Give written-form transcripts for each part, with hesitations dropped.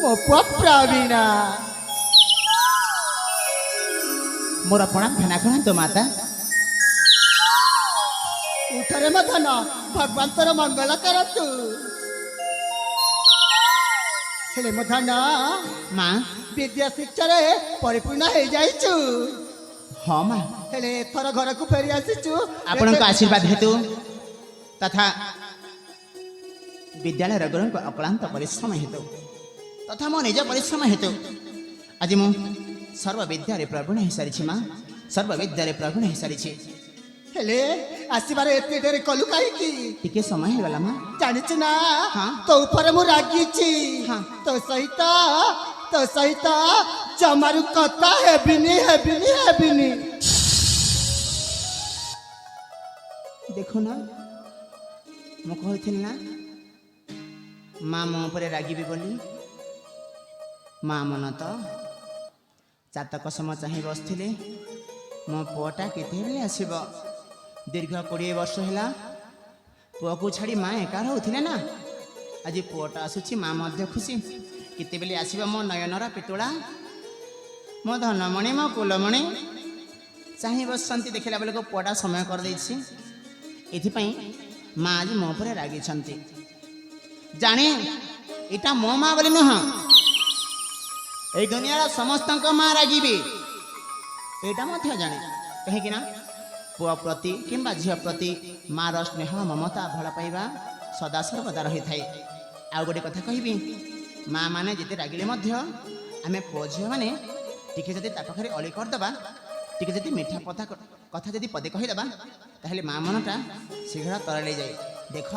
ମୋ ପୁଅ ପ୍ରବୀଣ। ମୋର ପ୍ରଣାମ ଧ୍ୟାନ କରନ୍ତୁ ମାତା। ଉଠରେ ମୋ ଧନ, ଭଗବାନ ତୋର ମଙ୍ଗଳ କରନ୍ତୁ। ହେଲେ ମୋ ଧନ, ମା ବିଦ୍ୟା ଶିକ୍ଷାରେ ପରିପୂର୍ଣ୍ଣ ହେଇଯାଇଛୁ। ହଁ ମା, ହେଲେ ଏଥର ଘରକୁ ଫେରି ଆସିଛୁ ଆପଣଙ୍କ ଆଶୀର୍ବାଦ ହେତୁ ତଥା ବିଦ୍ୟାଳୟର ଗୁରୁଙ୍କ ଅକ୍ଳାନ୍ତ ପରିଶ୍ରମ ହେତୁ ତଥା ମୋ ନିଜ ପରିଶ୍ରମ ହେତୁ ଆଜି ମୁଁ ସର୍ବବିଦ୍ୟାରେ ପ୍ରବୀଣ ହେଇସାରିଛି ମା। ସର୍ବବିଦ୍ୟାରେ ପ୍ରବୀଣ ହେଇସାରିଛି। ହେଲେ ଆସିବାରେ ଏତେ ଡେରି କଲୁ କାହିଁକି? ଟିକେ ସମୟ ହେଇଗଲା ମା। ଜାଣିଛୁ ନା, ହଁ। ତୋ ଉପରେ ମୁଁ ରାଗିଛି। ହଁ। ତୋ ସହିତ ଜମାରୁ କଥା ହେବିନି। ଦେଖୁନ, ମୁଁ କହିଥିଲି ନା ମା ମୋ ଉପରେ ରାଗିବି ବୋଲି। ମା ମନ ତ ଚାତକ ସମ ଚାହିଁ ବସିଥିଲେ ମୋ ପୁଅଟା କେତେବେଳେ ଆସିବ। ଦୀର୍ଘ 20 ବର୍ଷ ହେଲା ପୁଅକୁ ଛାଡ଼ି ମା ଏକା ରହୁଥିଲେ ନା। ଆଜି ପୁଅଟା ଆସୁଛି, ମା ମଧ୍ୟ ଖୁସି। କେତେବେଳେ ଆସିବ ମୋ ନୟନର ପିତୁଳା, ମୋ ଧନମଣି, ମୋ କୁଲମଣି। ଚାହିଁ ବସିଛନ୍ତି, ଦେଖିଲା ବେଳକୁ ପୁଅଟା ସମୟ କରିଦେଇଛି। ଏଥିପାଇଁ ମା ଆଜି ମୋ ଉପରେ ରାଗିଛନ୍ତି। ଜାଣେ ଏଇଟା ମୋ ମା ବୋଲି ନୁହଁ, এই ଦୁନିଆର ସମସ୍ତଙ୍କ ମା ରାଗିବେ, ଏଇଟା ମଧ୍ୟ ଜାଣେ। କାହିଁକି ନା ପୁଅ ପ୍ରତି କିମ୍ବା ଝିଅ ପ୍ରତି ମାର ସ୍ନେହ, ମମତା, ଭଲ ପାଇବା ସଦା ସର୍ବଦା ରହିଥାଏ। ଆଉ ଗୋଟେ କଥା କହିବି, ମା ମାନେ ଯେତେ ରାଗିଲେ ମଧ୍ୟ ଆମେ ପୁଅ ଝିଅମାନେ ଟିକେ ଯଦି ତା ପାଖରେ ଅଳି କରିଦେବା, ଟିକେ ଯଦି ମିଠା କଥା ଯଦି ପଦେ କହିଦେବା, ତାହେଲେ ମା ମନଟା ଶୀଘ୍ର ତରଳି ଯାଏ। ଦେଖ,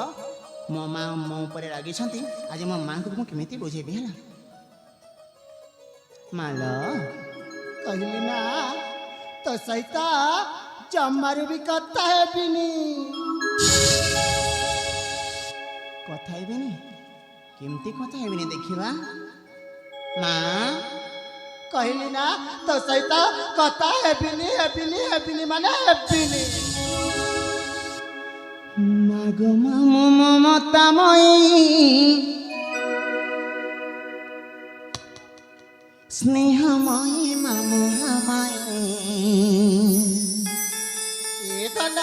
ମୋ ମା ମୋ ଉପରେ ରାଗିଛନ୍ତି। ଆଜି ମୋ ମାଙ୍କୁ ମୁଁ କେମିତି ବୁଝେଇବି ହେଲା। ମାଲ କହିଲି ନା, ତୋ ସହିତ ଜମାରୁ ବି କଥା ହେବିନି। କଥା ହେବିନି? କେମିତି କଥା ହେବିନି ଦେଖିବା। ମା କହିଲି ନା, ତୋ ସହିତ କଥା ହେବିନି ମାନେ ହେବିନି। ମାଗ ମାମୁ ମମତାମୟୀ, ସ୍ନେହମୟୀ ମାମୁ ହାମାୟୀ। ଏ ଧନ,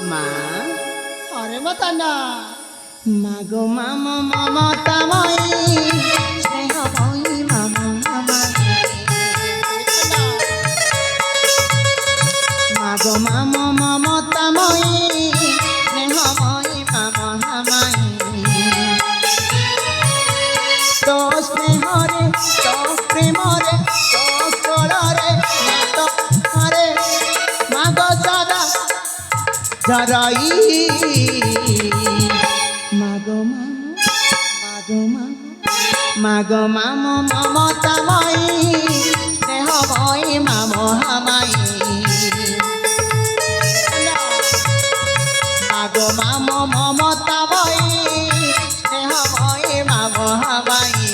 ମା ଅରେ ମୋ ଧନ, মাগো মামো মমতাময়ী, স্নেহময়ী মামো হামায়ী। মাগো মামো মমতাময়ী, স্নেহময়ী মামো হামায়ী। তো স্নেহরে, তো প্রেমরে, তো কোଳରେ তো হরে মাগো সদা জরাই। মাগো মামো মমতাময়ী, স্নেহময়ী মামো হামায়ী। মাগো মামো মমতাময়ী, স্নেহময়ী মামো হামায়ী।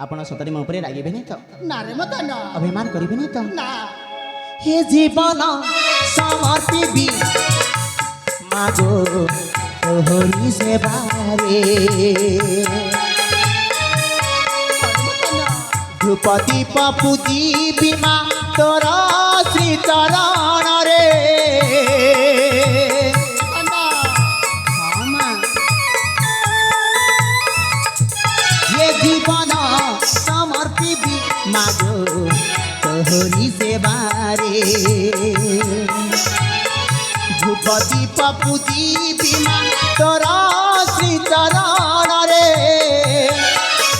ଆପଣ ସତରେ ମୋ ଉପରେ ରାଗିବେନି ତ? ନା ରେ ମୋ ଧନ, ଅଭିମାନ କରିବେନି ତ? ନା। हे जीवन समर्पिबी मागो तोहरी सेवारे। ध्रुपदी पूजी बीमा तोर श्री चरण रे। ये जीवन समर्पिबी मागो पूजी माँ तोर श्री चरण रे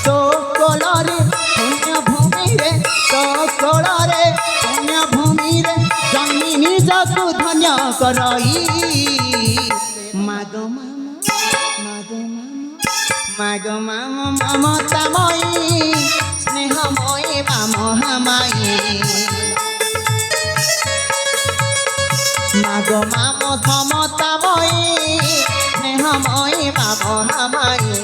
तो कोलरे पुण्य भूमि रे तो कोलरे पुण्य भूमि रे जन्मी निजकु धन्य करई मागो मागो माम ममतामयी स्नेहमयी मामहामायी मागो माम ममतामयी स्नेहमयी मामहामायी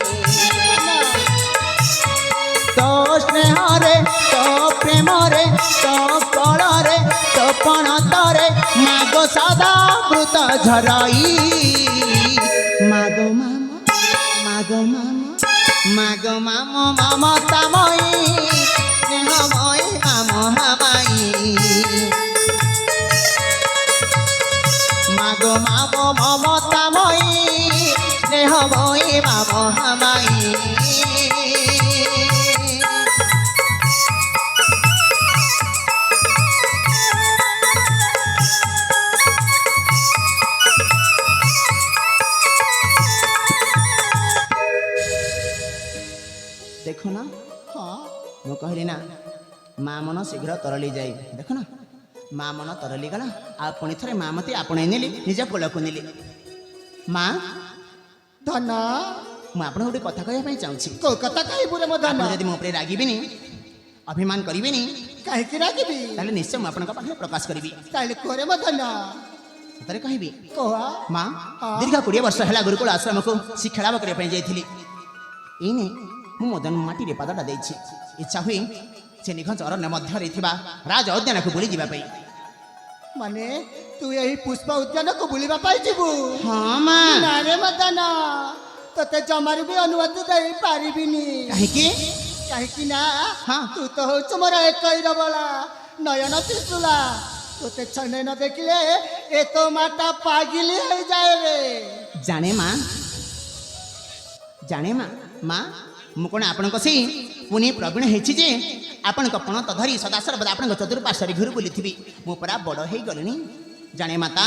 तो स्नेहरे तो प्रेमरे तो कଳରେ तो पणतरे मागो सदा मृत झरई मागो माम ममतामयी स्नेहमयी मामहामायी मागो माम ममतामयी स्नेहमयी मामहामायी देखो ना हाँ मु कहली ना माँ मन शीघ्र तरली जाए देख ना माँ मन तरली गला आ पुणी थे माँ मत आपणे नेली निज कोल को नेली माँ धन मुझे आपन गोटे कथा कहवाई चाहूँगी कोलकाता कहबू रे मो धन जदि मो उपरे रागिबिनी अभिमान करिबिनी कहीं रागिबी ताले निश्चय मुझे आपन पाखे प्रकाश करी ताले कोरे मो धन सतरे कहबी कोहा माँ हाँ। दीर्घ 20 वर्ष है गुरुकुल आश्रम को शिक्षा लाभ करने जाइली एने मु मदन माटी रे पादटा देछि इच्छा हुई से निखंच अरण्य मध्य राज उद्यान को बुली जावाई माने तू यही पुष्प उद्यान को बुलिबा पाई जीवु हाँ माँ ना रे मदन तते जमार भी अनुमति दे पारिबिनी कहीं काहे ना हाँ। तू तो होच मोर एकई रबला नयन त्रिशूला तोते छने न देखले ए तो माटा पागिली हो जाए रे जाने माँ माँ मु कौन आपण से पुणी प्रवीण होती आपण पणत धरी सदा सर्वदा आपण चतुर्पार्श्वर घर बुली मु परा बड़ हो गली जाने माता